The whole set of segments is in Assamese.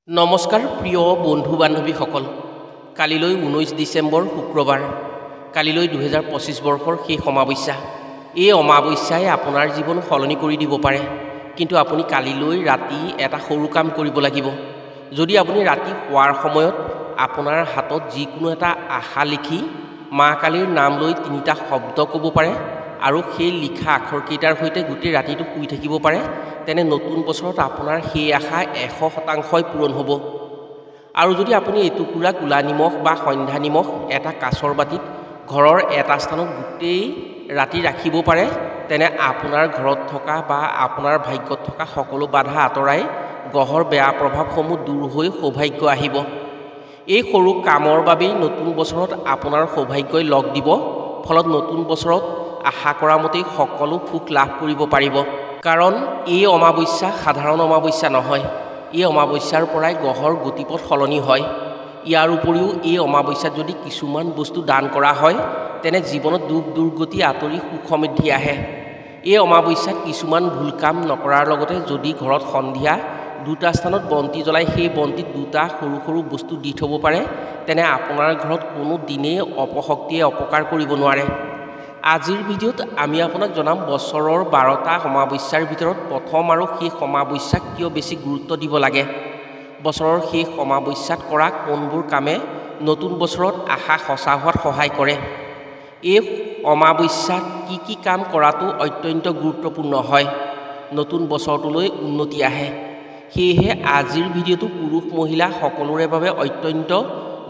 নমস্কাৰ প্ৰিয় বন্ধু বান্ধৱীসকল, কালিলৈ 19 ডিচেম্বৰ শুক্ৰবাৰ, কালিলৈ 2025 বৰ্ষৰ শেষ অমাৱস্যা। এই অমাৱস্যাই আপোনাৰ জীৱন সলনি কৰি দিব পাৰে, কিন্তু আপুনি কালিলৈ ৰাতি এটা সৰু কাম কৰিব লাগিব। যদি আপুনি ৰাতি শোৱাৰ সময়ত আপোনাৰ হাতত যিকোনো এটা আশা লিখি মা কালীৰ নাম লৈ 3টা শব্দ ক'ব পাৰে আৰু সেই লিখা আখৰকেইটাৰ সৈতে গোটেই ৰাতিটো শুই থাকিব পাৰে, তেনে নতুন বছৰত আপোনাৰ সেই আশা 100% পূৰণ হ'ব। আৰু যদি আপুনি এটুকুৰা ক'লা নিমখ বা সন্ধ্যা নিমখ এটা কাঁচৰ বাটিত ঘৰৰ এটা স্থানত গোটেই ৰাতি ৰাখিব পাৰে, তেনে আপোনাৰ ঘৰত থকা বা আপোনাৰ ভাগ্যত থকা সকলো বাধা আঁতৰাই গ্ৰহৰ বেয়া প্ৰভাৱসমূহ দূৰ হৈ সৌভাগ্য আহিব। এই সৰু কামৰ বাবেই নতুন বছৰত আপোনাৰ সৌভাগ্যই লগ দিব, ফলত নতুন বছৰত আশা কৰা মতেই সকলো সুখ লাভ কৰিব পাৰিব। কাৰণ এই অমাৱস্যা সাধাৰণ অমাৱস্যা নহয়, এই অমাৱস্যাৰ পৰাই গ্ৰহৰ গতিপথ সলনি হয়। ইয়াৰ উপৰিও এই অমাৱস্যাত যদি কিছুমান বস্তু দান কৰা হয়, তেনে জীৱনত দুখ দুৰ্গতি আঁতৰি সুখ সমৃদ্ধি আহে। এই অমাৱস্যাত কিছুমান ভুল কাম নকৰাৰ লগতে যদি ঘৰত সন্ধিয়া 2টা স্থানত বন্তি জ্বলাই সেই বন্তিত 2টা সৰু সৰু বস্তু দি থ'ব পাৰে, তেনে আপোনাৰ ঘৰত কোনো দিনেই অপশক্তিয়ে অপকাৰ কৰিব নোৱাৰে। আজিৰ ভিডিঅ'ত আমি আপোনাক জনাম বছৰৰ 12টা অমাৱস্যাৰ ভিতৰত প্ৰথম আৰু শেষ অমাৱস্যাক কিয় বেছি গুৰুত্ব দিব লাগে। বছৰৰ শেষ অমাৱস্যাত কৰা কোনবোৰ কামে নতুন বছৰত আশা সঁচা হোৱাত সহায় কৰে। এই অমাৱস্যাত কি কাম কৰাটো অত্যন্ত গুৰুত্বপূৰ্ণ হয়, নতুন বছৰটোলৈ উন্নতি আহে। সেয়েহে আজিৰ ভিডিঅ'টো পুৰুষ মহিলা সকলোৰে বাবে অত্যন্ত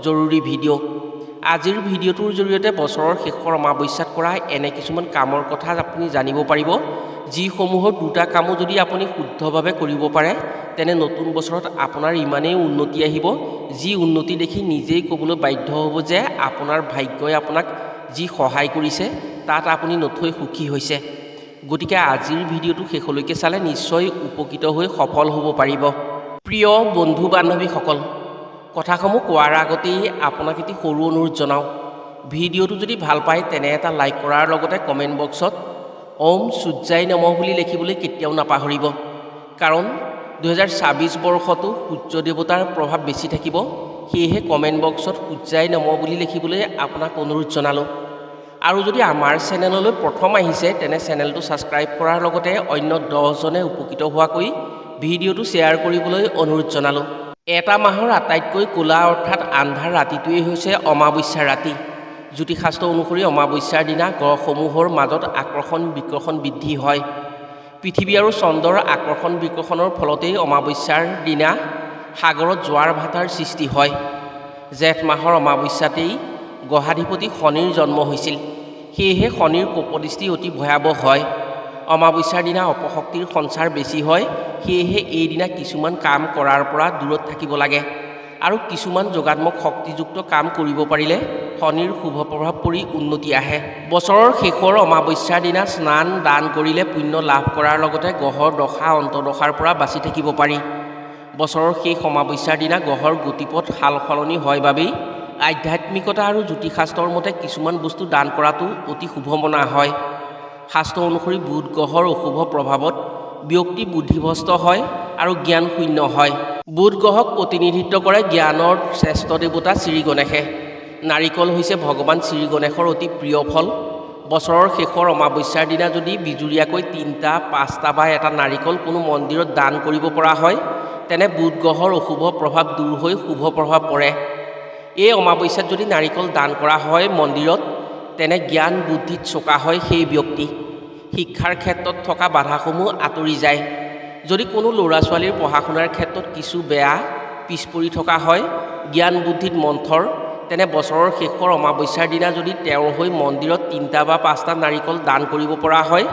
জৰুৰী ভিডিঅ'। আজিৰ ভিডিঅ'টোৰ জৰিয়তে বছৰৰ শেষৰ অমাৱস্যাত কৰা এনে কিছুমান কামৰ কথা আপুনি জানিব পাৰিব, যিসমূহৰ 2টা কামো যদি আপুনি শুদ্ধভাৱে কৰিব পাৰে, তেনে নতুন বছৰত আপোনাৰ ইমানেই উন্নতি আহিব, যি উন্নতি দেখি নিজেই ক'বলৈ বাধ্য হ'ব যে আপোনাৰ ভাগ্যই আপোনাক যি সহায় কৰিছে তাত আপুনি নথৈ সুখী হৈছে। গতিকে আজিৰ ভিডিঅ'টো শেষলৈকে চালে নিশ্চয় উপকৃত হৈ সফল হ'ব পাৰিব। প্ৰিয় বন্ধু বান্ধৱীসকল, কথাসমূহ কোৱাৰ আগতেই আপোনাক এটি সৰু অনুৰোধ জনাওঁ। ভিডিঅ'টো যদি ভাল পায় তেনে এটা লাইক কৰাৰ লগতে কমেণ্ট বক্সত ওম সূৰ্যাই নমঃ বুলি লিখিবলৈ কেতিয়াও নাপাহৰিব। কাৰণ 2026 বৰ্ষতো সূৰ্য দেৱতাৰ প্ৰভাৱ বেছি থাকিব, সেয়েহে কমেণ্ট বক্সত সূৰ্যাই নমঃ বুলি লিখিবলৈ আপোনাক অনুৰোধ জনালোঁ। আৰু যদি আমাৰ চেনেললৈ প্ৰথম আহিছে তেনে চেনেলটো ছাবস্ক্ৰাইব কৰাৰ লগতে অন্য 10জনে উপকৃত হোৱাকৈ ভিডিঅ'টো শ্বেয়াৰ কৰিবলৈ অনুৰোধ জনালোঁ। এটা মাহৰ আটাইতকৈ ক'লা অৰ্থাৎ আন্ধাৰ ৰাতিটোৱেই হৈছে অমাৱস্যাৰ ৰাতি। জ্যোতিষশাস্ত্ৰ অনুসৰি অমাৱস্যাৰ দিনা গ্ৰহসমূহৰ মাজত আকৰ্ষণ বিকৰ্ষণ বৃদ্ধি হয়। পৃথিৱী আৰু চন্দ্ৰৰ আকৰ্ষণ বিকৰ্ষণৰ ফলতেই অমাৱস্যাৰ দিনা সাগৰত জোৱাৰ ভাটাৰ সৃষ্টি হয়। জেঠ মাহৰ অমাৱস্যাতেই গ্ৰহাধিপতি শনিৰ জন্ম হৈছিল, সেয়েহে শনিৰ কোপদৃষ্টি অতি ভয়াৱহ হয়। অমাৱস্যাৰ দিনা অপশক্তিৰ সঞ্চাৰ বেছি হয়, সেয়েহে এইদিনা কিছুমান কাম কৰাৰ পৰা দূৰত থাকিব লাগে। আৰু কিছুমান যোগাত্মক শক্তিযুক্ত কাম কৰিব পাৰিলে শনিৰ শুভ প্ৰভাৱ পৰি উন্নতি আহে। বছৰৰ শেষৰ অমাৱস্যাৰ দিনা স্নান দান কৰিলে পুণ্য লাভ কৰাৰ লগতে গ্ৰহৰ দশা অন্তৰ্দশাৰ পৰা বাচি থাকিব পাৰি। বছৰৰ শেষ অমাৱস্যাৰ দিনা গ্ৰহৰ গতিপথ সাল সলনি হয় বাবেই আধ্যাত্মিকতা আৰু জ্যোতিষশাস্ত্ৰৰ মতে কিছুমান বস্তু দান কৰাটো অতি শুভ মনা হয়। শাস্ত্ৰ অনুসৰি বুধ গ্ৰহৰ অশুভ প্ৰভাৱত ব্যক্তি বুদ্ধিভ্ৰষ্ট হয় আৰু জ্ঞান শূন্য হয়। বুধ গ্ৰহক প্ৰতিনিধিত্ব কৰে জ্ঞানৰ শ্ৰেষ্ঠ দেৱতা শ্ৰী গণেশে। নাৰিকল হৈছে ভগৱান শ্ৰী গণেশৰ অতি প্ৰিয় ফল। বছৰৰ শেষৰ অমাৱস্যাৰ দিনা যদি বিজুৰীয়াকৈ 3টা, 5টা বা এটা নাৰিকল কোনো মন্দিৰত দান কৰিব পৰা হয়, তেনে বুধ গ্ৰহৰ অশুভ প্ৰভাৱ দূৰ হৈ শুভ প্ৰভাৱ পৰে। এই অমাৱস্যাত যদি নাৰিকল দান কৰা হয় মন্দিৰত, তেনে জ্ঞান বুদ্ধিত চোকা হয় সেই ব্যক্তি। শিক্ষাৰ ক্ষেত্ৰত থকা বাধাসমূহ আঁতৰি যায়। যদি কোনো ল'ৰা ছোৱালীৰ পঢ়া শুনাৰ ক্ষেত্ৰত কিছু বেয়া পিছ পৰি থকা হয়, জ্ঞান বুদ্ধিত মন্থৰ, তেনে বছৰৰ শেষৰ অমাৱস্যাৰ দিনা যদি তেওঁৰ হৈ মন্দিৰত 3টা বা 5টা নাৰিকল দান কৰিব পৰা হয়,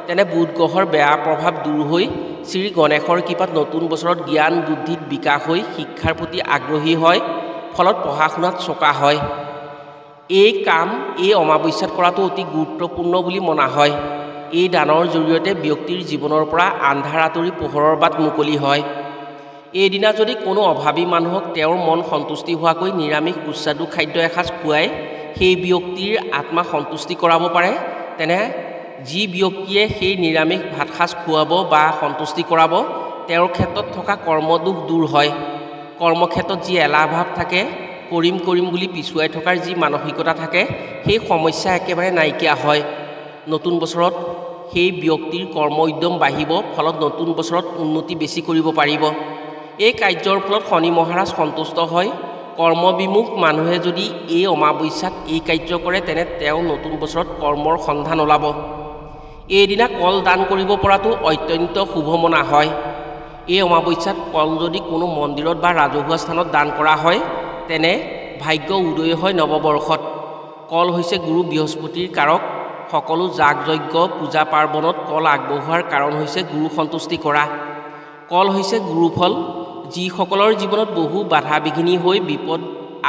তেনে বুধ গ্ৰহৰ বেয়া প্ৰভাৱ দূৰ হৈ শ্ৰী গণেশৰ কৃপাত নতুন বছৰত জ্ঞান বুদ্ধিত বিকাশ হৈ শিক্ষাৰ প্ৰতি আগ্ৰহী হয়, ফলত পঢ়া শুনাত চোকা হয়। এই কাম এই অমাৱস্যাত কৰাটো অতি গুৰুত্বপূৰ্ণ বুলি মনা হয়। এই দানৰ জৰিয়তে ব্যক্তিৰ জীৱনৰ পৰা আন্ধাৰ আঁতৰি পোহৰৰ বাট মুকলি হয়। এইদিনা যদি কোনো অভাৱী মানুহক তেওঁৰ মন সন্তুষ্টি হোৱাকৈ নিৰামিষ সুস্বাদু খাদ্য এসাঁজ খুৱাই সেই ব্যক্তিৰ আত্মা সন্তুষ্টি কৰাব পাৰে, তেনে যি ব্যক্তিয়ে সেই নিৰামিষ ভাতসাঁজ খুৱাব বা সন্তুষ্টি কৰাব, তেওঁৰ ক্ষেত্ৰত থকা কৰ্মদোষ দূৰ হয়। কৰ্মক্ষেত্ৰত যি এলাহ ভাৱ থাকে, কৰিম বুলি পিছুৱাই থকাৰ যি মানসিকতা থাকে, সেই সমস্যা একেবাৰে নাইকিয়া হয়। নতুন বছৰত সেই ব্যক্তিৰ কৰ্ম উদ্যম বাঢ়িব, ফলত নতুন বছৰত উন্নতি বেছি কৰিব পাৰিব। এই কাৰ্যৰ ফলত শনি মহাৰাজ সন্তুষ্ট হয়। কৰ্মবিমুখ মানুহে যদি এই অমাৱস্যাত এই কাৰ্য কৰে, তেনে তেওঁ নতুন বছৰত কৰ্মৰ সন্ধান ওলাব। এইদিনা কল দান কৰিব পৰাটো অত্যন্ত শুভ মনা হয়। এই অমাৱস্যাত কল যদি কোনো মন্দিৰত বা ৰাজহুৱা স্থানত দান কৰা হয়, তেনে ভাগ্য উদয় হয় নৱবৰ্ষত। কল হৈছে গুৰু বৃহস্পতিৰ কাৰক। সকলো যাগ যজ্ঞ পূজা পাৰ্বণত কল আগবঢ়োৱাৰ কাৰণ হৈছে গুৰু সন্তুষ্টি কৰা। কল হৈছে গুৰুফল। যিসকলৰ জীৱনত বহু বাধা বিঘিনি হৈ বিপদ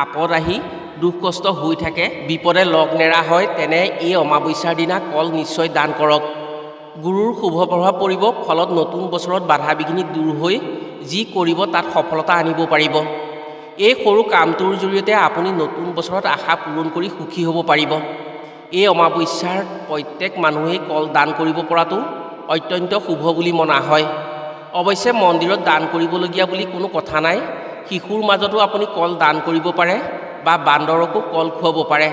আপদ আহি দুখ কষ্ট হৈ থাকে, বিপদে লগ নেৰা হয়, তেনে এই অমাৱস্যাৰ দিনা কল নিশ্চয় দান কৰক। গুৰুৰ শুভ প্ৰভাৱ পৰিব, ফলত নতুন বছৰত বাধা বিঘিনি দূৰ হৈ যি কৰিব তাত সফলতা আনিব পাৰিব। এই সৰু কামটোৰ জৰিয়তে আপুনি নতুন বছৰত আশা পূৰণ কৰি সুখী হ'ব পাৰিব। এই অমাৱস্যাৰ প্ৰত্যেক মানুহেই কল দান কৰিব পৰাটো অত্যন্ত শুভ বুলি মনা হয়। অৱশ্যে মন্দিৰত দান কৰিবলগীয়া বুলি কোনো কথা নাই। শিশুৰ মাজতো আপুনি কল দান কৰিব পাৰে বা বান্দৰকো কল খুৱাব পাৰে,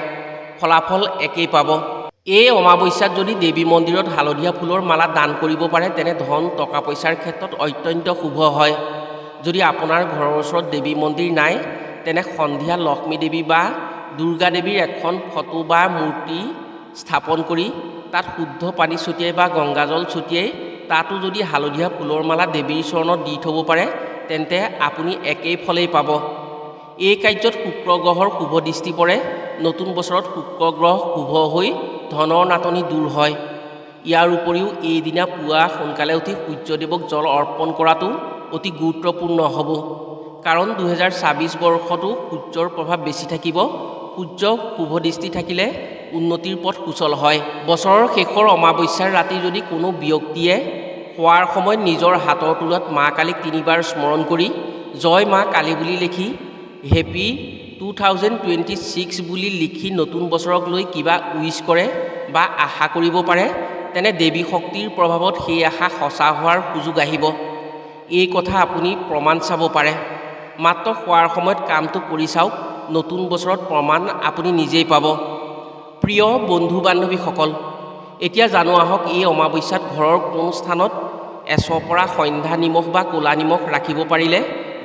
ফলাফল একেই পাব। এই অমাৱস্যাত যদি দেৱী মন্দিৰত হালধীয়া ফুলৰ মালা দান কৰিব পাৰে, তেনে ধন টকা পইচাৰ ক্ষেত্ৰত অত্যন্ত শুভ হয়। যদি আপোনাৰ ঘৰৰ ওচৰত দেৱী মন্দিৰ নাই, তেনে সন্ধিয়া লক্ষ্মী দেৱী বা দুৰ্গা দেৱীৰ এখন ফটো বা মূৰ্তি স্থাপন কৰি তাত শুদ্ধ পানী ছটিয়াই বা গংগাজল ছটিয়াই তাতো যদি হালধীয়া ফুলৰ মালা দেৱীৰ চৰণত দি থ'ব পাৰে, তেন্তে আপুনি একেই ফলেই পাব। এই কাৰ্যত শুক্ৰ গ্ৰহৰ শুভ দৃষ্টি পৰে। নতুন বছৰত শুক্ৰ গ্ৰহ শুভ হৈ ধনৰ নাটনি দূৰ হয়। ইয়াৰ উপৰিও এইদিনা পুৱা সোনকালে উঠি সূৰ্যদেৱক জল অৰ্পণ কৰাটো অতি গুৰুত্বপূৰ্ণ হ'ব। কাৰণ 2026 বৰ্ষতো সূৰ্যৰ প্ৰভাৱ বেছি থাকিব। সূৰ্য শুভ দৃষ্টি থাকিলে উন্নতিৰ পথ সুচল হয়। বছৰৰ শেষৰ অমাৱস্যাৰ ৰাতি যদি কোনো ব্যক্তিয়ে শোৱাৰ সময়ত নিজৰ হাতৰ তলুৱাত মা কালীক 3 বাৰ স্মৰণ কৰি জয় মা কালী বুলি লিখি হেপী 2026 বুলি লিখি নতুন বছৰক লৈ কিবা উইচ কৰে বা আশা কৰিব পাৰে, তেনে দেৱী শক্তিৰ প্ৰভাৱত সেই আশা সঁচা হোৱাৰ সুযোগ আহিব। এই কথা আপুনি প্ৰমাণ চাব পাৰে। মাত্ৰ শোৱাৰ সময়ত কামটো কৰি চাওক, নতুন বছৰত প্ৰমাণ আপুনি নিজেই পাব। প্ৰিয় বন্ধু বান্ধৱীসকল, এতিয়া জানো আহক এই অমাৱস্যাত ঘৰৰ কোন স্থানত এচপৰা সন্ধ্যা নিমখ বা ক'লা নিমখ ৰাখিব পাৰিলে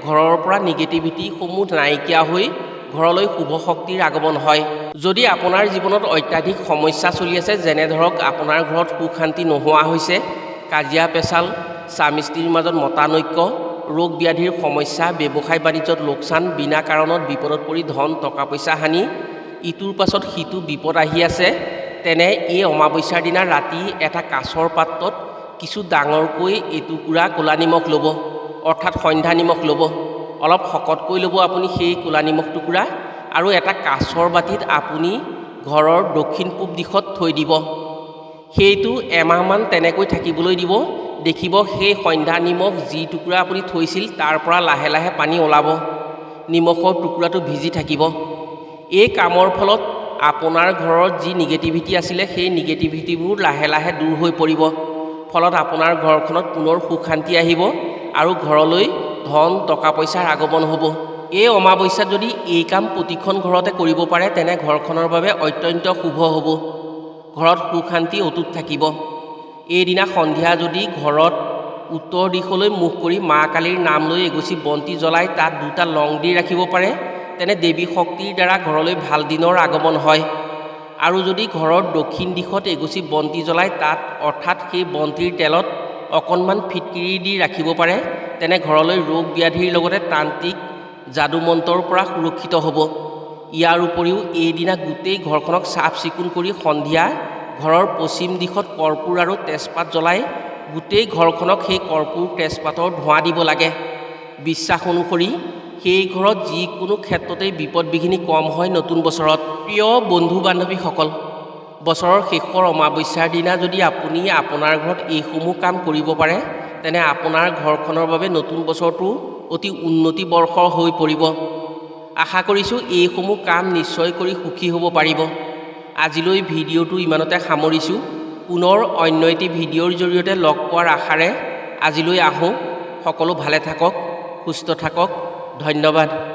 ঘৰৰ পৰা নিগেটিভিটিসমূহ নাইকিয়া হৈ ঘৰলৈ শুভ শক্তিৰ আগমন হয়। যদি আপোনাৰ জীৱনত অত্যাধিক সমস্যা চলি আছে, যেনে ধৰক আপোনাৰ ঘৰত সুখ শান্তি নোহোৱা হৈছে, কাজিয়া পেচাল, স্বামী স্ত্ৰীৰ মাজত মতানৈক্য, ৰোগ ব্যাধিৰ সমস্যা, ব্যৱসায় বাণিজ্যত লোকচান, বিনা কাৰণত বিপদত পৰি ধন টকা পইচা হানি, ইটোৰ পাছত সিটো বিপদ আহি আছে, তেনে এই অমাৱস্যাৰ দিনা ৰাতি এটা কাঁচৰ পাত্ৰত কিছু ডাঙৰকৈ এটুকুৰা ক'লা নিমখ ল'ব, অৰ্থাৎ সন্ধ্যা নিমখ ল'ব। অলপ শকতকৈ ল'ব আপুনি সেই ক'লা নিমখ টুকুৰা, আৰু এটা কাঁচৰ বাতিত আপুনি ঘৰৰ দক্ষিণ পূব দিশত থৈ দিব। সেইটো এমাহমান তেনেকৈ থাকিবলৈ দিব। দেখিব সেই সন্ধ্যা নিমখ যি টুকুৰা আপুনি থৈছিল তাৰ পৰা লাহে লাহে পানী ওলাব, নিমখৰ টুকুৰাটো ভিজি থাকিব। এই কামৰ ফলত আপোনাৰ ঘৰত যি নিগেটিভিটি আছিলে, সেই নিগেটিভিটিবোৰ লাহে লাহে দূৰ হৈ পৰিব। ফলত আপোনাৰ ঘৰখনত পুনৰ সুখ শান্তি আহিব আৰু ঘৰলৈ ধন টকা পইচাৰ আগমন হ'ব। এই অমাৱস্যাত যদি এই কাম প্ৰতিখন ঘৰতে কৰিব পাৰে, তেনে ঘৰখনৰ বাবে অত্যন্ত শুভ হ'ব। ঘৰত সুখ শান্তি অটুট থাকিব। এইদিনা সন্ধিয়া যদি ঘৰত উত্তৰ দিশলৈ মুখ কৰি মা কালীৰ নাম লৈ এগছি বন্তি জ্বলাই তাত 2টা লং দি ৰাখিব পাৰে, তেনে দেৱী শক্তিৰ দ্বাৰা ঘৰলৈ ভাল দিনৰ আগমন হয়। আৰু যদি ঘৰৰ দক্ষিণ দিশত এগছি বন্তি জ্বলাই তাত অৰ্থাৎ সেই বন্তিৰ তেলত অকণমান ফিটকিৰি দি ৰাখিব পাৰে, তেনে ঘৰলৈ ৰোগ ব্যাধিৰ লগতে তান্ত্ৰিক যাদু মন্ত্ৰৰ পৰা সুৰক্ষিত হ'ব। ইয়াৰ উপৰিও এইদিনা গোটেই ঘৰখনক চাফ চিকুণ কৰি সন্ধিয়া ঘৰৰ পশ্চিম দিশত কৰ্পূৰ আৰু তেজপাত জ্বলাই গোটেই ঘৰখনক সেই কৰ্পূৰ তেজপাতৰ ধোঁৱা দিব লাগে। বিশ্বাস অনুসৰি সেই ঘৰত যিকোনো ক্ষেত্ৰতেই বিপদ বিঘিনি কম হয় নতুন বছৰত। প্ৰিয় বন্ধু বান্ধৱীসকল, বছৰৰ শেষৰ অমাৱস্যাৰ দিনা যদি আপুনি আপোনাৰ ঘৰত এইসমূহ কাম কৰিব পাৰে, তেনে আপোনাৰ ঘৰখনৰ বাবে নতুন বছৰটো অতি উন্নতি বৰ্ষৰ হৈ পৰিব। আশা কৰিছোঁ এইসমূহ কাম নিশ্চয় কৰি সুখী হ'ব পাৰিব। আজিলৈ ভিডিঅ'টো ইমানতে সামৰিছোঁ। পুনৰ অন্য এটি ভিডিঅ'ৰ জৰিয়তে লগ পোৱাৰ আশাৰে আজিলৈ আহোঁ। সকলো ভালে থাকক, সুস্থ থাকক, ধন্যবাদ।